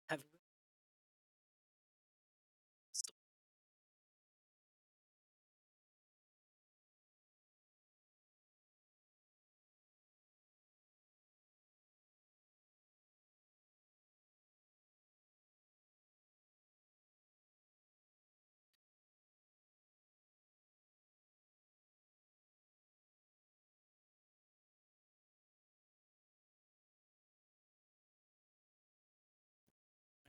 Have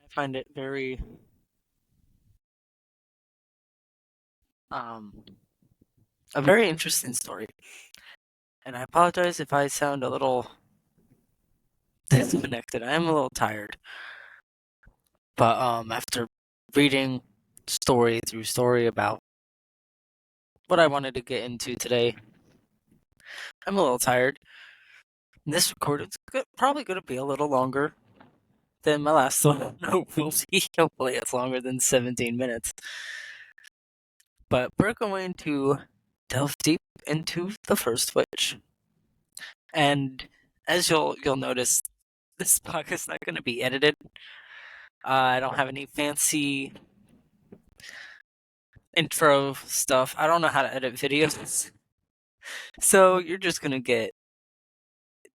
I find it very um a very interesting story. And I apologize if I sound a little disconnected. I am a little tired. But after reading story through story about what I wanted to get into today, I'm a little tired. This recording's probably going to be a little longer than my last one. We'll see. Hopefully, it's longer than 17 minutes. But we're going to delve deep into the first witch. And as you'll notice, this podcast is not going to be edited. I don't have any fancy intro stuff. I don't know how to edit videos. So you're just going to get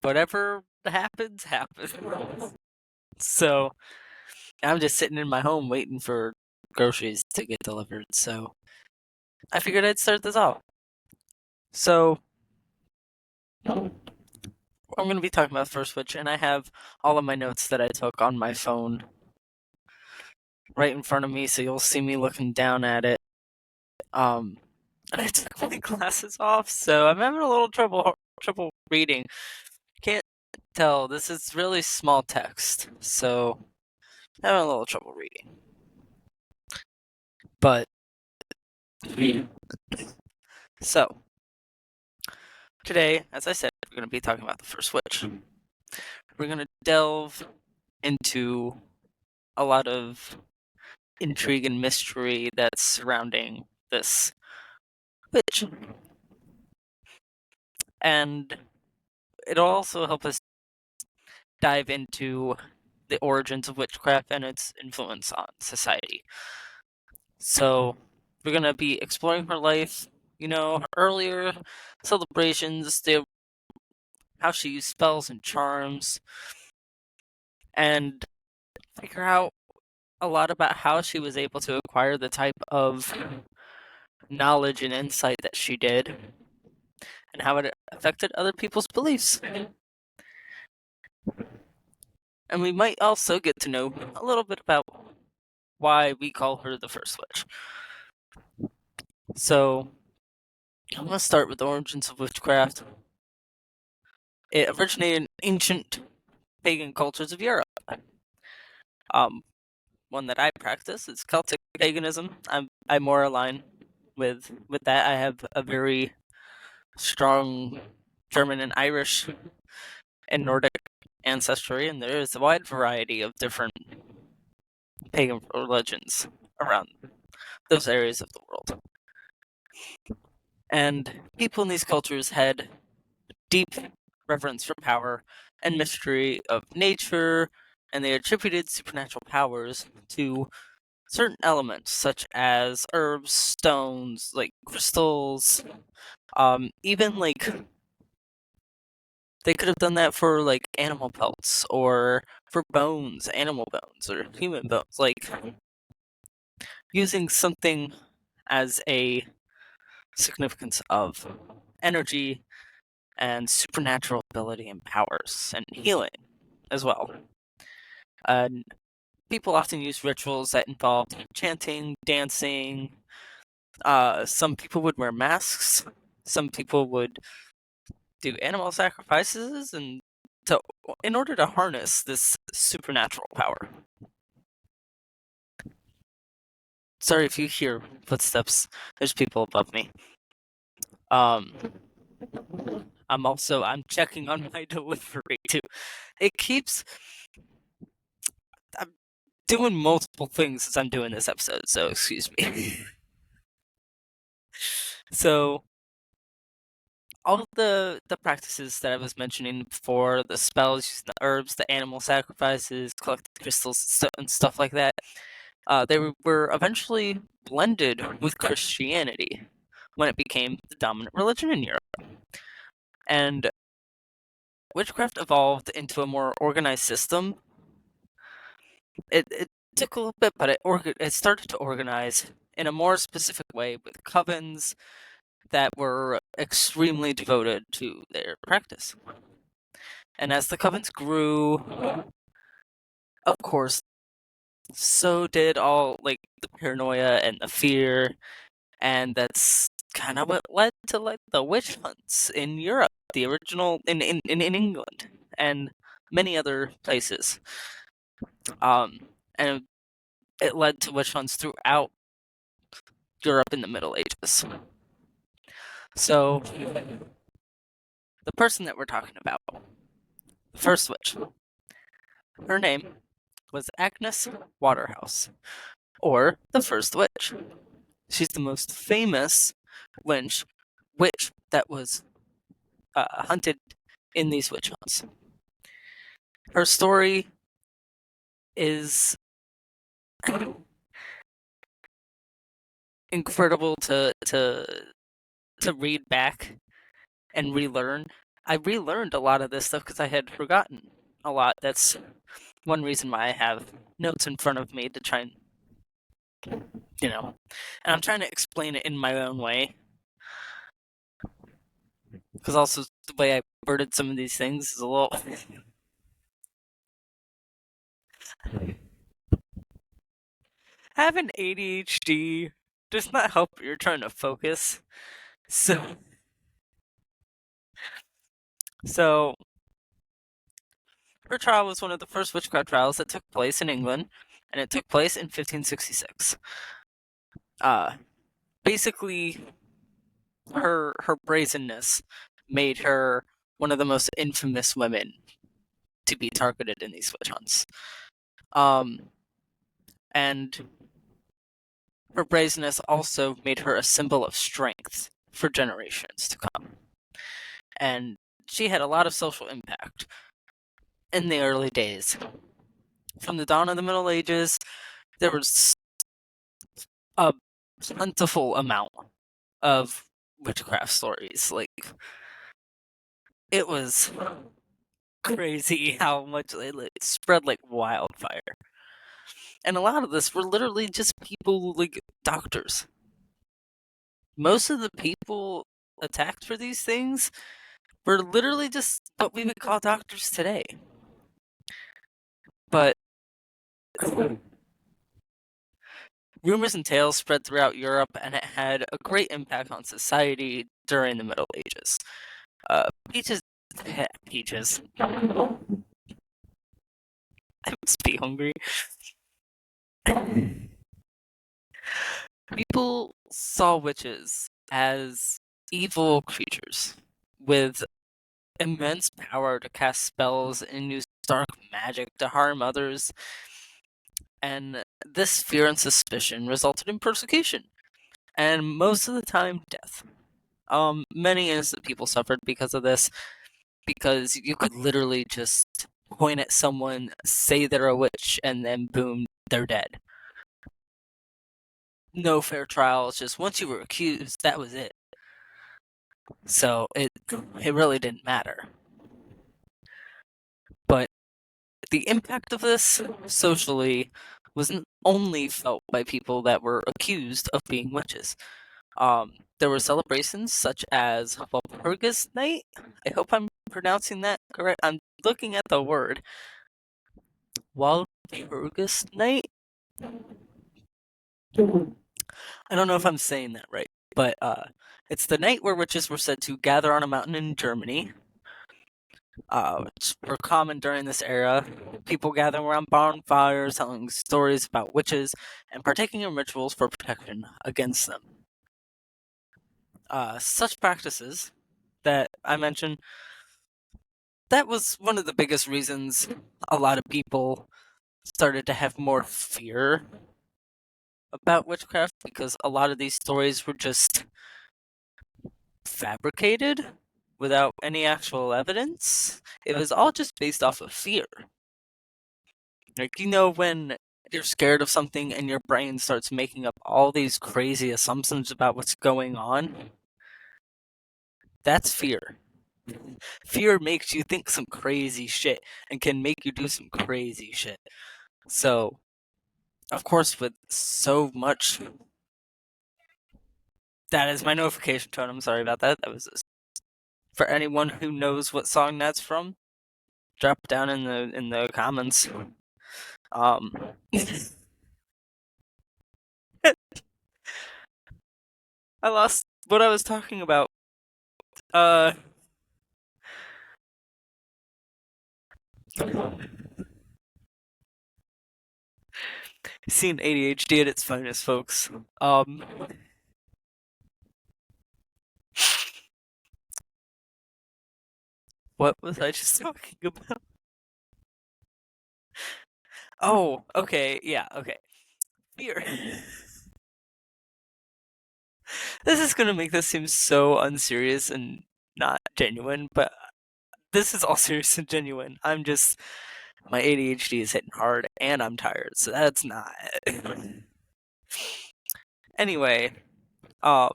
whatever happens, happens. So I'm just sitting in my home waiting for groceries to get delivered. So I figured I'd start this off. So I'm going to be talking about the first witch, and I have all of my notes that I took on my phone right in front of me, so you'll see me looking down at it. I took my glasses off, so I'm having a little trouble reading. Can't tell. This is really small text, so I'm having a little trouble reading. But so today, as I said, we're going to be talking about the first witch. We're going to delve into a lot of intrigue and mystery that's surrounding this witch. And it'll also help us dive into the origins of witchcraft and its influence on society. So we're going to be exploring her life, her earlier celebrations, how she used spells and charms, and figure out a lot about how she was able to acquire the type of knowledge and insight that she did, and how it affected other people's beliefs. And we might also get to know a little bit about why we call her the first witch. So, I'm going to start with the origins of witchcraft. It originated in ancient pagan cultures of Europe. One that I practice is Celtic paganism. I'm more aligned with that. I have a very strong German and Irish and Nordic ancestry, and there is a wide variety of different pagan religions around those areas of the world. And people in these cultures had deep reverence for power and mystery of nature, and they attributed supernatural powers to certain elements such as herbs, stones, like crystals, even like they could have done that for like animal pelts or for bones, animal bones or human bones, like using something as a significance of energy and supernatural ability and powers and healing as well. And people often use rituals that involve chanting, dancing. Some people would wear masks. Some people would do animal sacrifices, and in order to harness this supernatural power. Sorry if you hear footsteps. There's people above me. Um, I'm checking on my delivery too. It keeps. I'm doing multiple things as I'm doing this episode, so excuse me. So all of the practices that I was mentioning before, the spells, using the herbs, the animal sacrifices, collecting crystals, and stuff like that, they were eventually blended with Christianity when it became the dominant religion in Europe. And witchcraft evolved into a more organized system. It took a little bit, but it started to organize in a more specific way with covens that were extremely devoted to their practice. And as the covens grew, of course, so did all like the paranoia and the fear, and that's kind of what led to like the witch hunts in Europe, the original in England and many other places. And it led to witch hunts throughout Europe in the Middle Ages. So the person that we're talking about, the first witch, her name was Agnes Waterhouse, or the first witch. She's the most famous witch that was hunted in these witch hunts. Her story is incredible to read back and relearn. I relearned a lot of this stuff because I had forgotten a lot. That's one reason why I have notes in front of me to try and, and I'm trying to explain it in my own way. Because also the way I worded some of these things is a little. Having ADHD does not help you're trying to focus. So her trial was one of the first witchcraft trials that took place in England, and it took place in 1566. Basically, her brazenness made her one of the most infamous women to be targeted in these witch hunts. And her brazenness also made her a symbol of strength for generations to come. And she had a lot of social impact in the early days. From the dawn of the Middle Ages, there was a plentiful amount of witchcraft stories. Like, it was crazy how much it spread like wildfire. And a lot of this were literally just people, like doctors. Most of the people attacked for these things were literally just what we would call doctors today. But rumors and tales spread throughout Europe, and it had a great impact on society during the Middle Ages. Peaches. I must be hungry. People saw witches as evil creatures with immense power to cast spells and use dark magic to harm others. And this fear and suspicion resulted in persecution, and most of the time, death. Many innocent people suffered because of this, because you could literally just point at someone, say they're a witch, and then boom, they're dead. No fair trials, just once you were accused, that was it. So it really didn't matter. But the impact of this socially wasn't only felt by people that were accused of being witches. There were celebrations such as Walpurgis Night. I hope I'm pronouncing that correct. I'm looking at the word. Walpurgis Night? I don't know if I'm saying that right, but it's the night where witches were said to gather on a mountain in Germany, which were common during this era. People gathering around bonfires, telling stories about witches, and partaking in rituals for protection against them. Such practices that I mentioned, that was one of the biggest reasons a lot of people started to have more fear about witchcraft, because a lot of these stories were just fabricated. without any actual evidence. It was all just based off of fear. Like, when you're scared of something and your brain starts making up all these crazy assumptions about what's going on? That's fear. Fear makes you think some crazy shit and can make you do some crazy shit. So, of course, with so much. That is my notification tone. I'm sorry about that. That was for anyone who knows what song that's from. Drop down in the comments. Um, I lost what I was talking about. Uh, seen ADHD at its finest, folks. What was I just talking about? Oh, okay, yeah, okay. Fear. This is gonna make this seem so unserious and not genuine, but this is all serious and genuine. My ADHD is hitting hard and I'm tired, so that's not it. Anyway, um,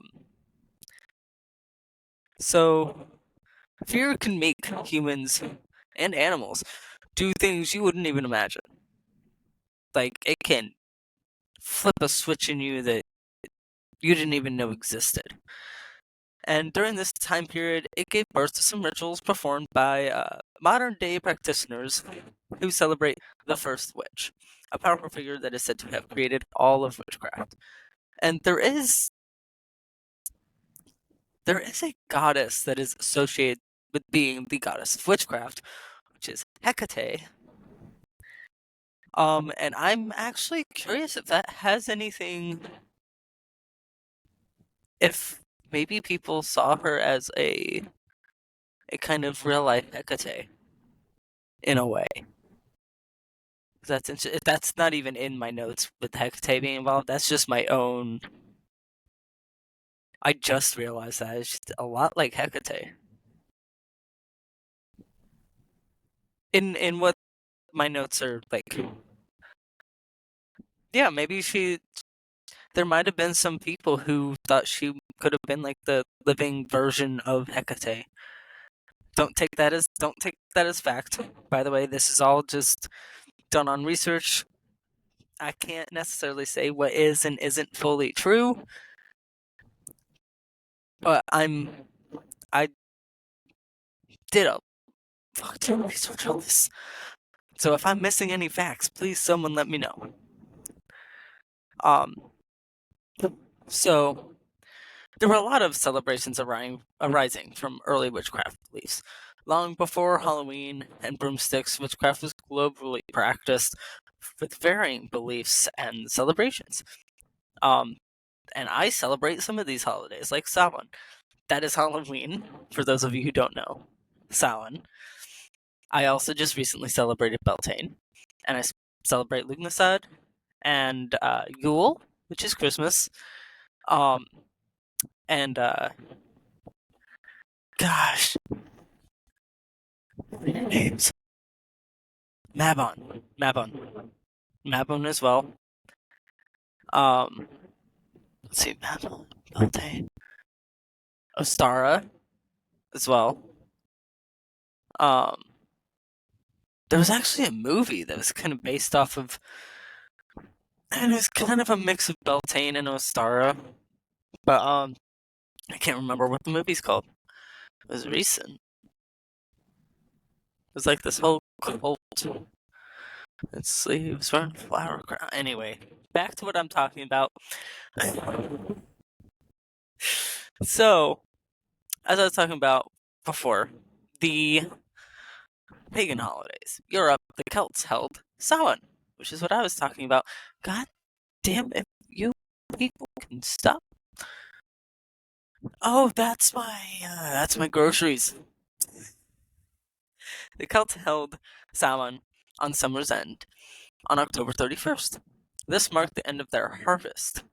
so fear can make humans and animals do things you wouldn't even imagine. Like, it can flip a switch in you that you didn't even know existed. And during this time period, it gave birth to some rituals performed by modern day practitioners who celebrate the first witch, a powerful figure that is said to have created all of witchcraft. And there is a goddess that is associated with being the goddess of witchcraft, which is Hecate. And I'm actually curious if that has anything. If maybe people saw her as a kind of real life Hecate in a way. That's not even in my notes with Hecate being involved. That's just my own. I just realized that it's just a lot like Hecate. In what my notes are like. Yeah, maybe she. There might have been some people who thought she could have been like the living version of Hecate. Don't take that as fact. By the way, this is all just done on research. I can't necessarily say what is and isn't fully true, but I did a fuck ton of research on this. So if I'm missing any facts, please someone let me know. Um, so there were a lot of celebrations arising from early witchcraft beliefs. Long before Halloween and broomsticks, witchcraft was globally practiced with varying beliefs and celebrations. And I celebrate some of these holidays, like Samhain. That is Halloween, for those of you who don't know. Samhain. I also just recently celebrated Beltane, and I celebrate Lugnasad and Yule, which is Christmas. Um, and gosh, names. Mabon as well. Um, let's see, Mabon, Beltane, Ostara as well. Um, there was actually a movie that was kind of based off of, and it was kind of a mix of Beltane and Ostara, but I can't remember what the movie's called. It was recent. It was like this whole cult. Let's see, it was from Flower Crown. Anyway, back to what I'm talking about. So, as I was talking about before, the pagan holidays. Europe, the Celts held Samhain, which is what I was talking about. God damn, if you people can stop. Oh, that's my groceries. The Celts held Samhain on summer's end on October 31st. This marked the end of their harvest,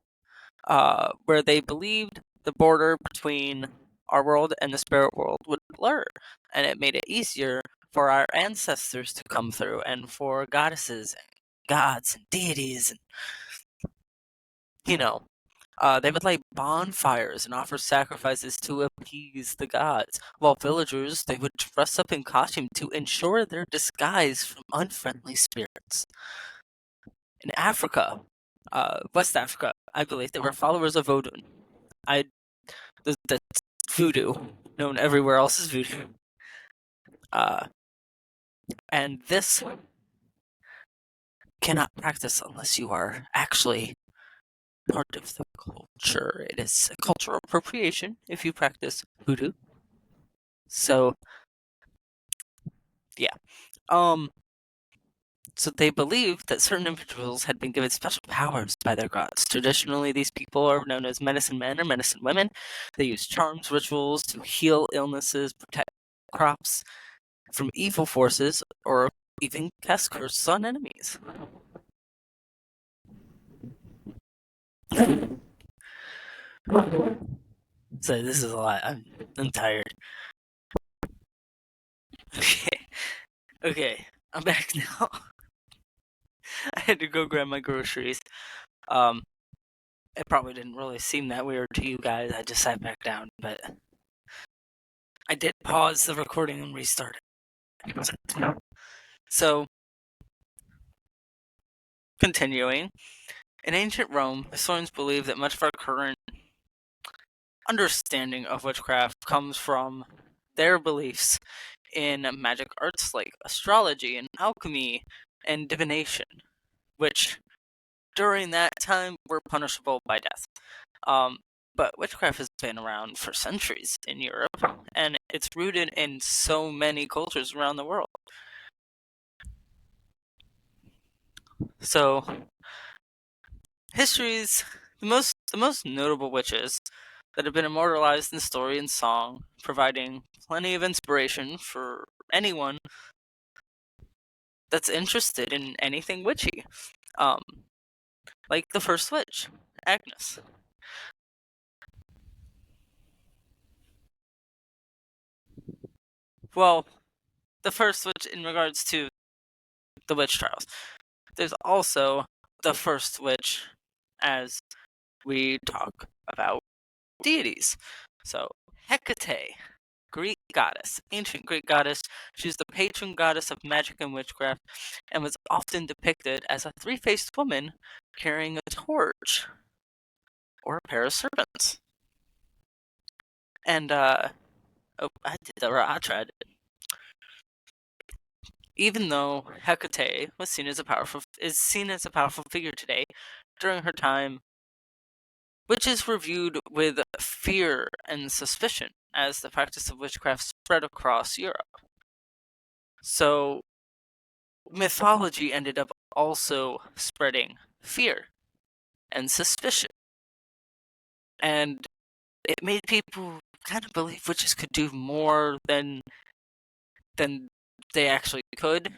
where they believed the border between our world and the spirit world would blur, and it made it easier for our ancestors to come through, and for goddesses and gods and deities, and they would light bonfires and offer sacrifices to appease the gods, while villagers they would dress up in costume to ensure their disguise from unfriendly spirits. In Africa, West Africa, I believe they were followers of Odin. That's voodoo, known everywhere else as voodoo. And this cannot practice unless you are actually part of the culture. It is a cultural appropriation if you practice voodoo. So, yeah. So they believed that certain individuals had been given special powers by their gods. Traditionally, these people are known as medicine men or medicine women. They use charms, rituals to heal illnesses, protect crops from evil forces, or even cast curses on enemies. So this is a lot. I'm tired. Okay, I'm back now. I had to go grab my groceries. It probably didn't really seem that weird to you guys. I just sat back down, but I did pause the recording and restart it. So, continuing. In ancient Rome, historians believe that much of our current understanding of witchcraft comes from their beliefs in magic arts like astrology and alchemy and divination, which during that time were punishable by death. But witchcraft has been around for centuries in Europe, and it's rooted in so many cultures around the world. So, history's the most notable witches that have been immortalized in story and song, providing plenty of inspiration for anyone that's interested in anything witchy. Like the first witch, Agnes. Well, the first witch in regards to the witch trials. There's also the first witch as we talk about deities. So, Hecate, Greek goddess, ancient Greek goddess. She's the patron goddess of magic and witchcraft, and was often depicted as a three-faced woman carrying a torch or a pair of serpents. And oh, I did that right. I tried it. Even though Hecate was seen as a powerful figure today, during her time, witches were viewed with fear and suspicion as the practice of witchcraft spread across Europe. So mythology ended up also spreading fear and suspicion. And it made people kind of believe witches could do more than they actually could.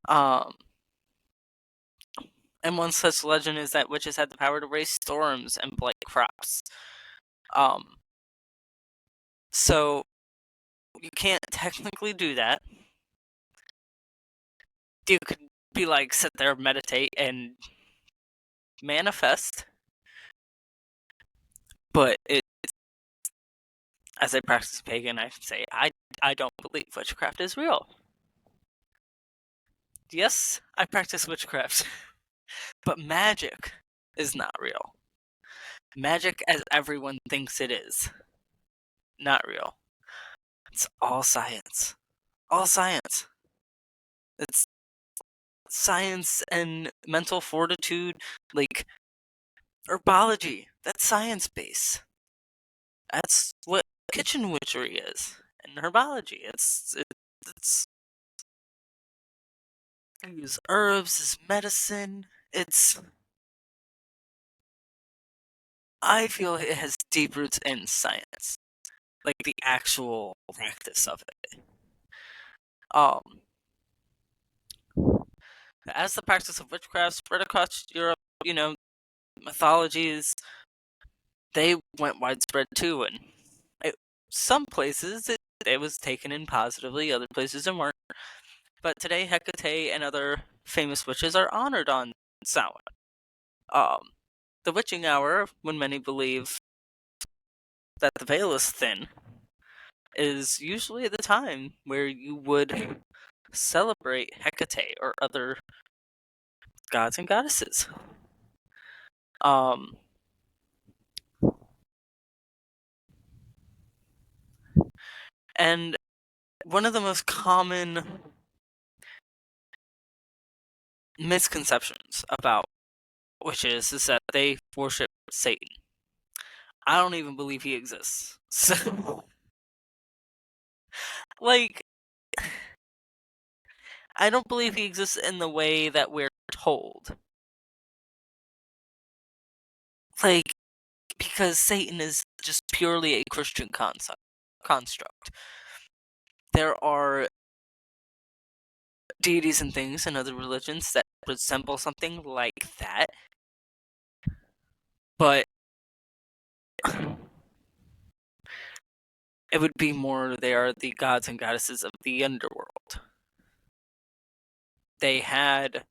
Um, and one such legend is that witches had the power to raise storms and blight crops. So you can't technically do that. You could be like, sit there, meditate, and manifest. But as a practice pagan, I say I don't believe witchcraft is real. Yes, I practice witchcraft, but magic is not real. Magic, as everyone thinks it is, not real. It's all science. All science. It's science and mental fortitude, like herbology. That's science based. That's what kitchen witchery is, and herbology. It's I use herbs as medicine. I feel it has deep roots in science, like the actual practice of it. Um, as the practice of witchcraft spread across Europe, mythologies they went widespread too, and some places it was taken in positively, other places it weren't. But today, Hecate and other famous witches are honored on Samhain. Um, the witching hour, when many believe that the veil is thin, is usually the time where you would celebrate Hecate or other gods and goddesses. Um, and one of the most common misconceptions about witches is that they worship Satan. I don't even believe he exists. So, like, I don't believe he exists in the way that we're told. Like, because Satan is just purely a Christian construct. There are deities and things in other religions that resemble something like that, but it would be more they are the gods and goddesses of the underworld. They had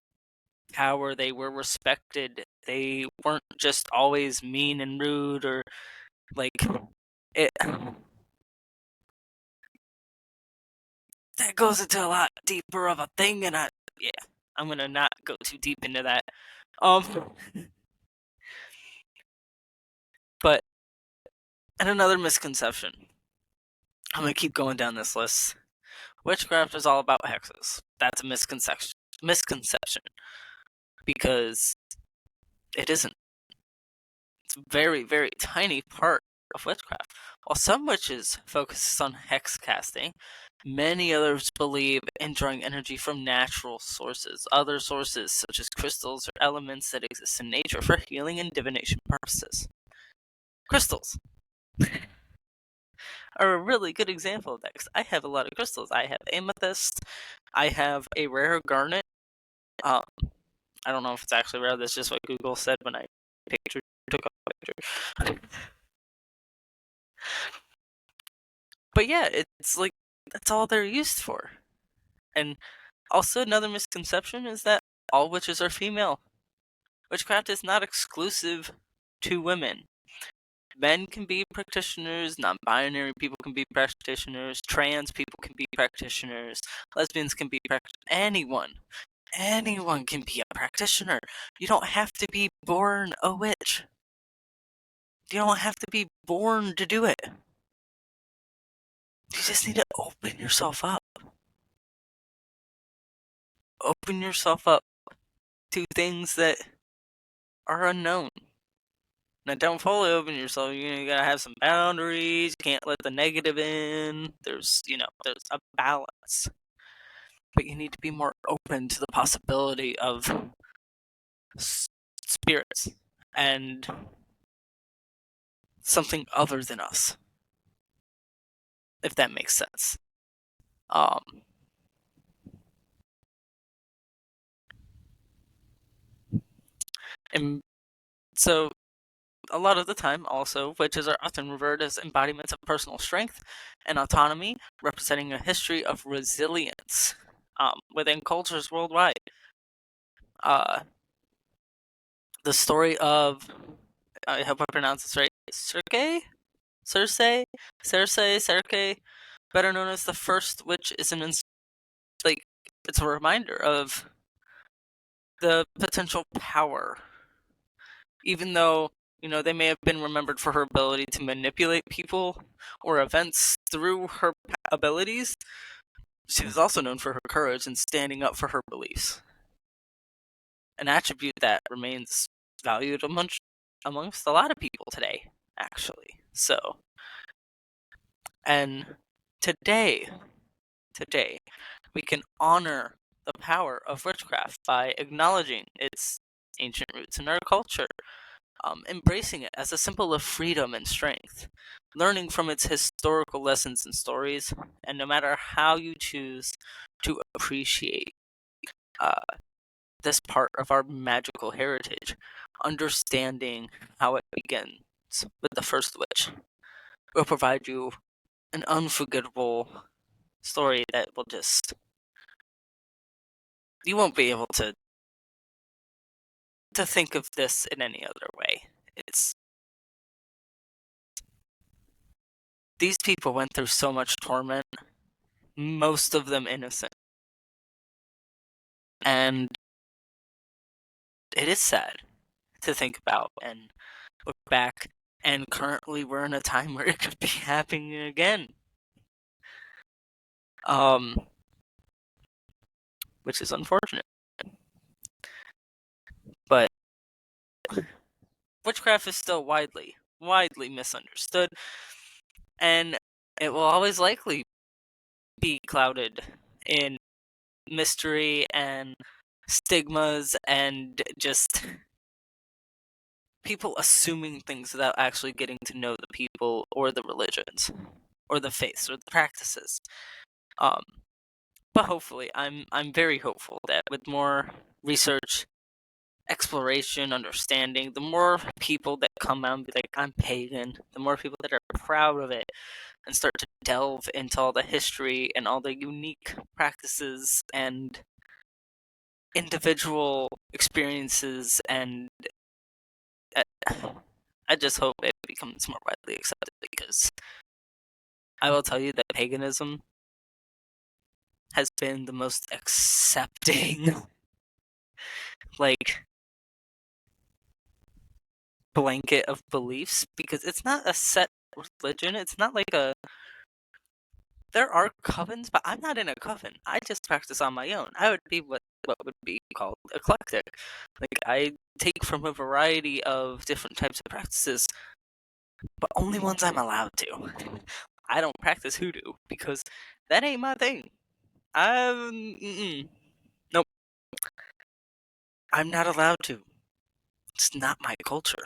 power, they were respected, they weren't just always mean and rude or like it. That goes into a lot deeper of a thing, and I'm gonna not go too deep into that. Um, but and another misconception. I'm gonna keep going down this list. Witchcraft is all about hexes. That's a misconception. Misconception, because it isn't. It's a very, very tiny part of witchcraft. While some witches focus on hex casting, many others believe in drawing energy from natural sources, other sources such as crystals or elements that exist in nature for healing and divination purposes. Crystals are a really good example of that because I have a lot of crystals. I have amethyst, I have a rare garnet. Um, I don't know if it's actually rare. That's just what Google said when I took a picture. But yeah, it's like that's all they're used for. And also another misconception is that all witches are female. Witchcraft is not exclusive to women. Men can be practitioners, non-binary people can be practitioners, trans people can be practitioners, lesbians can be practitioners. Anyone can be a practitioner. You don't have to be born a witch. You don't have to be born to do it. You just need to open yourself up. Open yourself up to things that are unknown. Now, don't fully open yourself. You gotta have some boundaries. You can't let the negative in. There's a balance. But you need to be more open to the possibility of spirits and something other than us, if that makes sense. Um, and so a lot of the time, also, witches are often revered as embodiments of personal strength and autonomy, representing a history of resilience within cultures worldwide. Uh, the story of, I hope I pronounce this right, Circe, better known as the first witch, is like it's a reminder of the potential power, even though they may have been remembered for her ability to manipulate people or events through her abilities. She was also known for her courage and standing up for her beliefs, an attribute that remains valued amongst a lot of people today, actually. So, and today, we can honor the power of witchcraft by acknowledging its ancient roots in our culture, embracing it as a symbol of freedom and strength, learning from its historical lessons and stories, and no matter how you choose to appreciate uh, this part of our magical heritage, understanding how it begins with the first witch will provide you an unforgettable story that will just, you won't be able to think of this in any other way. It's, these people went through so much torment, most of them innocent. And it is sad to think about and look back, and currently we're in a time where it could be happening again. Which is unfortunate. But witchcraft is still widely misunderstood, and it will always likely be clouded in mystery and stigmas and just people assuming things without actually getting to know the people or the religions or the faiths or the practices. But hopefully, I'm very hopeful that with more research, exploration, understanding, the more people that come out and be like, I'm pagan, the more people that are proud of it and start to delve into all the history and all the unique practices and individual experiences, and I just hope it becomes more widely accepted, because I will tell you that paganism has been the most accepting like blanket of beliefs, because it's not a set religion. It's not like a, there are covens, but I'm not in a coven. I just practice on my own. I would be what would be called eclectic. Like, I take from a variety of different types of practices, but only ones I'm allowed to. I don't practice hoodoo because that ain't my thing. Nope. I'm not allowed to. It's not my culture.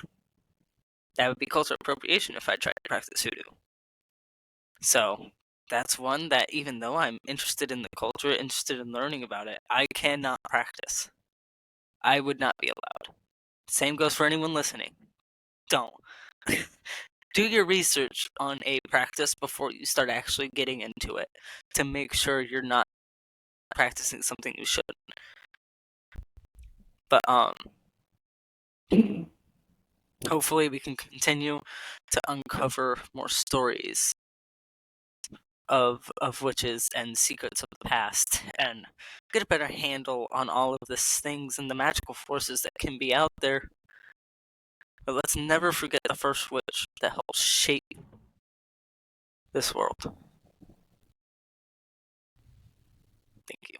That would be cultural appropriation if I tried to practice hoodoo. So that's one that, even though I'm interested in the culture, interested in learning about it, I cannot practice. I would not be allowed. Same goes for anyone listening. Don't. Do your research on a practice before you start actually getting into it, to make sure you're not practicing something you shouldn't. But hopefully we can continue to uncover more stories of witches and secrets of the past, and get a better handle on all of these things and the magical forces that can be out there. But let's never forget the first witch that helped shape this world. Thank you.